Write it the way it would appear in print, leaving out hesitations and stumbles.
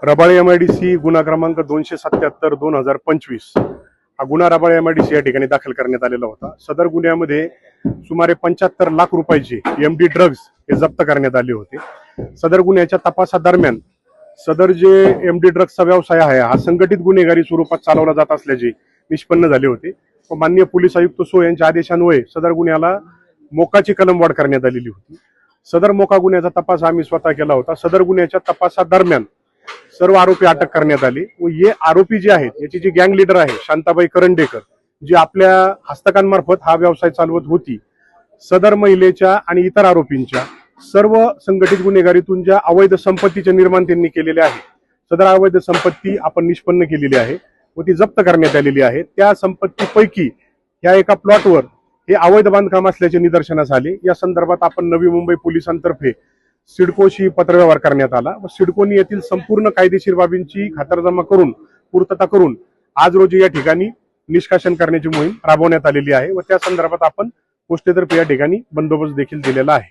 Rabale MIDC गुन्हा क्रमांक 277/2025 हा गुन्हा रबाळे MIDC या ठिकाणी दाखल करण्यात आलेला होता। सदर गुन्ह्यामध्ये सुमारे 75 लाख रुपयाचे MD ड्रग्ज हे जप्त करण्यात आले होते। सदर गुन्ह्याच्या तपासादरम्यान सदर जे MD ड्रग्जचा व्यवसाय आहे हा संघटित गुन्हेगारी स्वरूपात चालवला जात असल्याचे निष्पन्न झाले होते व माननीय पोलीस आयुक्त सो यांच्या आदेशान्वये सदर गुन्ह्याला मोकाची कलमवाढ करण्यात आलेली होती। सदर मोका गुन्ह्याचा तपास आम्ही स्वतः केला होता। सदर गुन्ह्याच्या तपासादरम्यान सर्व आरोपी अटक करण्यात आले व हे आरोपी जे आहेत याची जी गँग लीडर आहे शांताबाई करंडेकर जी आपल्या हस्तकांमार्फत हा व्यवसाय चालवत होती, सदर महिलेच्या आणि इतर आरोपींच्या सर्व संघटित गुन्हेगारीतून ज्या अवैध संपत्तीचे निर्माण त्यांनी केलेले आहे, सदर अवैध संपत्ती आपण निष्पन्न केलेली आहे व ती जप्त करण्यात आलेली आहे। त्या संपत्तीपैकी या एका प्लॉटवर हे अवैध बांधकाम असल्याचे निदर्शनास आले। या संदर्भात आपण नवी मुंबई पोलिसांतर्फे सिडकोशी पत्रव्यवहार करण्यात आला व सिडकोनी येथील संपूर्ण कायदेशीर बाबींची खातरजमा करून पूर्तता करून आज रोजी या ठिकाणी निष्कासन करण्याची मोहीम राबवण्यात आलेली आहे व त्या संदर्भात आपण पोस्टेतर्फे या ठिकाणी बंदोबस्त देखील दिलेला आहे।